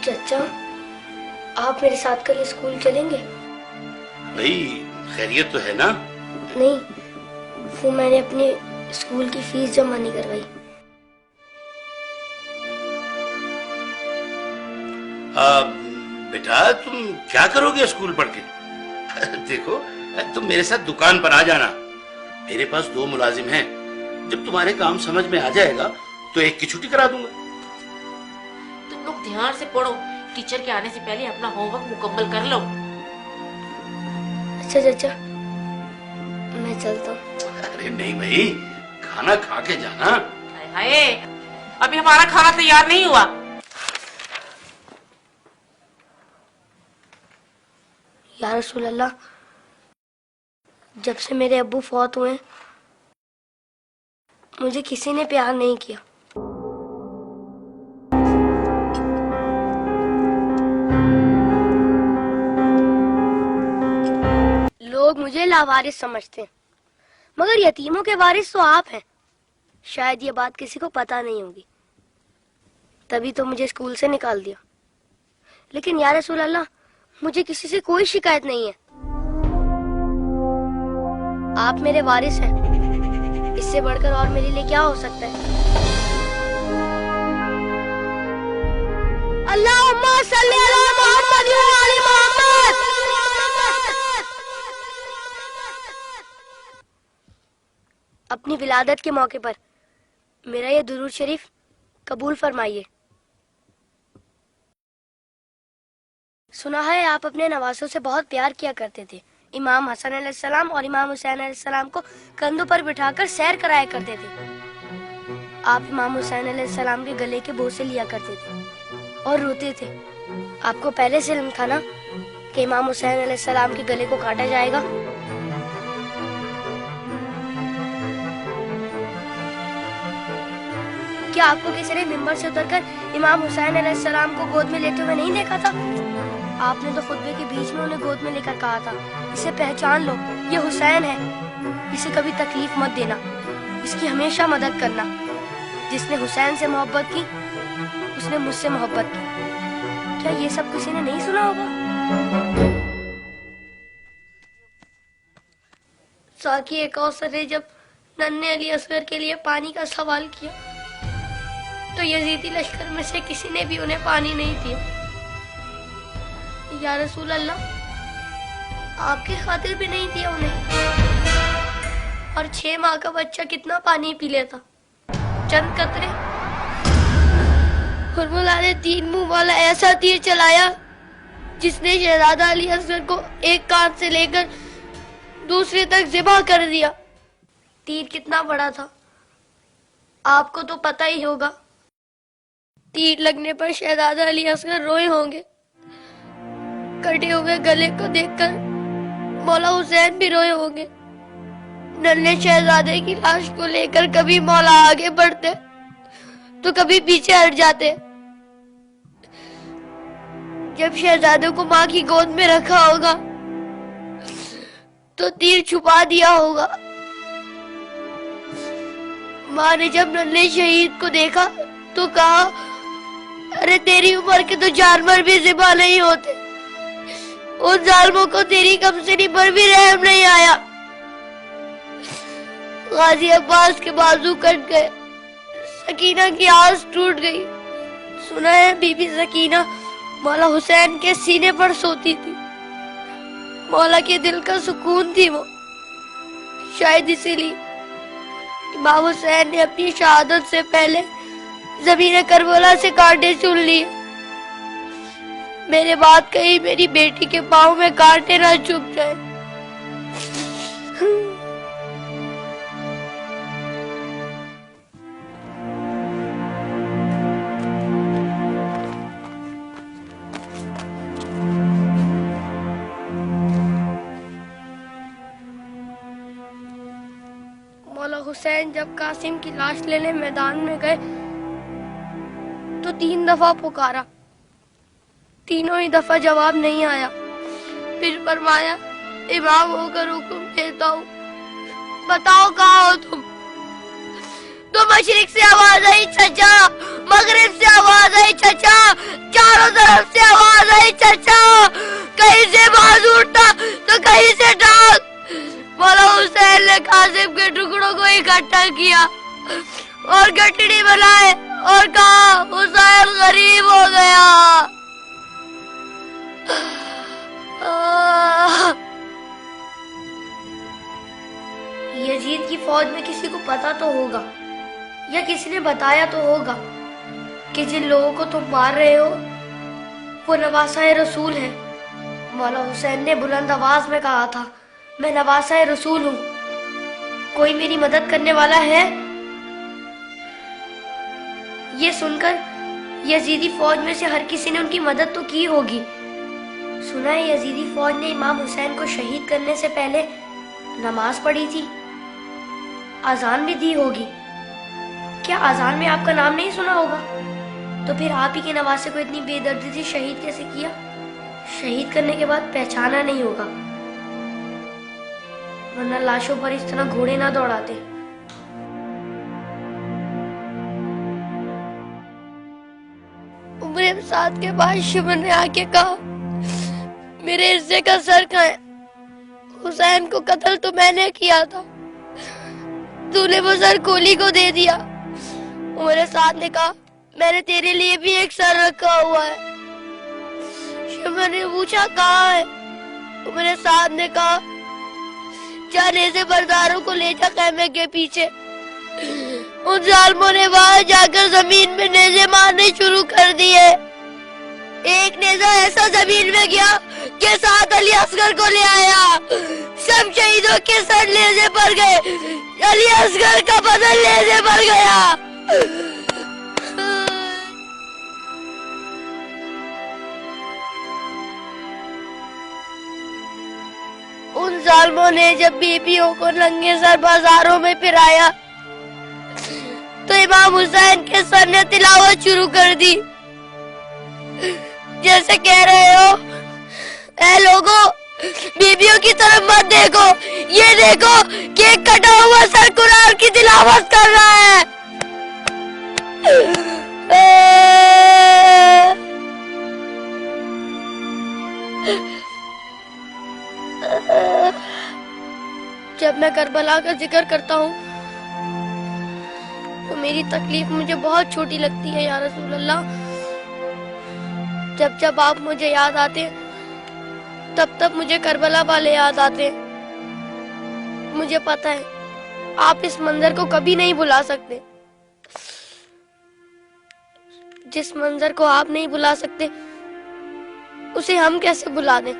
चाचा, आप मेरे साथ कल स्कूल चलेंगे? भाई खैरियत तो है ना? नहीं, वो मैंने अपने स्कूल की फीस जमा नहीं करवाई। बेटा तुम क्या करोगे स्कूल पढ़ के? देखो तुम मेरे साथ दुकान पर आ जाना, मेरे पास 2 मुलाजिम हैं। जब तुम्हारे काम समझ में आ जाएगा तो एक की छुट्टी करा दूंगा। तुम लोग ध्यान से पढ़ो, टीचर के आने से पहले अपना होमवर्क मुकम्मल कर लो। अच्छा चाचा, मैं चलता हूँ। अरे नहीं भाई, खाना खा के जाना। हाय, अभी हमारा खाना तैयार नहीं हुआ। या रसूल अल्लाह, जब से मेरे अब्बू फौत हुए मुझे किसी ने प्यार नहीं किया। लोग मुझे लावारिस समझते हैं, मगर यतीमों के वारिस तो आप हैं। शायद ये बात किसी को पता नहीं होगी, तभी तो मुझे स्कूल से निकाल दिया। लेकिन या रसूल अल्लाह, मुझे किसी से कोई शिकायत नहीं है। आप मेरे वारिस हैं, इससे बढ़कर और मेरे लिए क्या हो सकता है? अल्लाहुम्मा सल्ली अला मुहम्मद व आले मोहम्मद। अपनी विलादत के मौके पर मेरा ये दुरूद शरीफ कबूल फरमाइए। सुना है आप अपने नवासों से बहुत प्यार किया करते थे। इमाम हसन अलैहिस्सलाम और इमाम हुसैन अलैहिस्सलाम को कंधों पर बिठाकर सैर कराया करते थे। आप इमाम हुसैन अलैहिस्सलाम के गले के बोसे लिया करते थे और रोते थे। आपको पहले से इल्म था ना कि इमाम हुसैन अलैहिस्सलाम के गले को काटा जाएगा? क्या आपको किसी ने मिंबर से उतरकर इमाम हुसैन अलैहिस्सलाम को गोद में लेते हुए नहीं देखा था? आपने तो खुतबे के बीच में उन्हें गोद में लेकर कहा था, इसे पहचान लो, ये हुसैन है, इसे कभी तकलीफ मत देना, इसकी हमेशा मदद करना। जिसने हुसैन से मोहब्बत की उसने मुझसे मोहब्बत की। क्या ये सब किसी ने नहीं सुना होगा? साकी कौसर ने जब नन्हे अली असगर के लिए पानी का सवाल किया तो यजीदी लश्कर में से किसी ने भी उन्हें पानी नहीं दिया। या रसूल अल्लाह, आपकी खातिर भी नहीं दिया उन्हें। और 6 माह का बच्चा कितना पानी पी लेता? चंद कतरे। हुर्मुला ने 3 मुंह वाला ऐसा तीर चलाया जिसने शहजादा अली असगर को एक कान से लेकर दूसरे तक ज़िबा कर दिया। तीर कितना बड़ा था आपको तो पता ही होगा। तीर लगने पर शहजादा अली असगर रोए होंगे। कटे हुए गले को देखकर मौला हुसैन भी रोए होंगे। नन्हे शहजादे की लाश को लेकर कभी मौला आगे बढ़ते तो कभी पीछे हट जाते। जब शहजादे को माँ की गोद में रखा होगा तो तीर छुपा दिया होगा। माँ ने जब नन्हे शहीद को देखा तो कहा, अरे तेरी उम्र के तो जानवर भी ज़िबा नहीं होते, उन जालिमों को तेरी कमसिनी पर भी रहम नहीं आया। गाजी अब्बास के बाजू कट गए, सकीना की आस टूट गई। सुना है बीबी सकीना मौला हुसैन के सीने पर सोती थी। मौला के दिल का सुकून थी वो। शायद इसीलिए इमाम हुसैन ने अपनी शहादत से पहले जमीन करबला से कांटे चुन लिए। मेरे बात कहीं मेरी बेटी के पाँव में कांटे ना चुभ जाए। मौला हुसैन जब कासिम की लाश लेने मैदान में गए तो 3 दफा पुकारा, तीनों ही दफा जवाब नहीं आया। फिर फरमाया, इमाम होकर हुक्म देता हूँ, बताओ कहाँ हो तुम? तो मशरिक से आवाज आई, चचा। मगरिब से आवाज आई, चचा। चारों तरफ इकट्ठा किया और गठड़ी बनाए और कहा हुसैन गरीब हो गया। यजीद की फौज में किसी को पता तो होगा या किसी ने बताया तो होगा कि जिन लोगों को तुम मार रहे हो वो नवासा रसूल है। मौला हुसैन ने बुलंद आवाज में कहा था, मैं नवासा रसूल हूँ, कोई मेरी मदद करने वाला है? ये सुनकर यजीदी फौज में से हर किसी ने उनकी मदद तो की होगी। सुना है यजीदी फौज ने इमाम हुसैन को शहीद करने से पहले नमाज पढ़ी थी, अजान भी दी होगी। क्या अजान में आपका नाम नहीं सुना होगा? तो फिर आप ही के नवासे को इतनी बेदर्दी से शहीद कैसे किया? शहीद करने के बाद पहचाना नहीं होगा, वरना लाशों पर इस तरह घोड़े ना दौड़ाते। उम्र साथ के बाद शिवन ने आके कहा, मेरे हिस्से का सर कहाँ है? हुसैन को कत्ल तो मैंने किया था, तूने वो सर कोली को दे दिया। उमर साथ ने कहा, मैंने तेरे लिए भी एक सर रखा हुआ है। शिवन ने पूछा, कहाँ है? उमर साथ ने कहा, जाने से बरदारों को ले जा खैमे के पीछे। उन जालिमों ने वहां जाकर जमीन में नेज़े मारने शुरू कर दिए। एक नेज़ा ऐसा जमीन में गया कि साथ अली असगर को ले आया। सब शहीदों के सर नेज़े पर गए, अली असगर का बदन नेज़े पर गया। उन जालिमों ने जब बीबियों को नंगे सर बाजारों में फिराया तो इमाम हुसैन के सर ने तिलावत शुरू कर दी, जैसे कह रहे हो, ऐ लोगों, बीबियों की तरफ मत देखो, ये देखो कि एक कटा हुआ सर कुरान की तिलावत कर रहा है। जब मैं करबला का जिक्र करता हूँ तो मेरी तकलीफ मुझे बहुत छोटी लगती है या रसूल अल्लाह। जब जब आप मुझे याद आते तब तब मुझे करबला वाले याद आते। मुझे पता है आप इस मंजर को कभी नहीं भुला सकते। जिस मंजर को आप नहीं भुला सकते उसे हम कैसे भुला दें?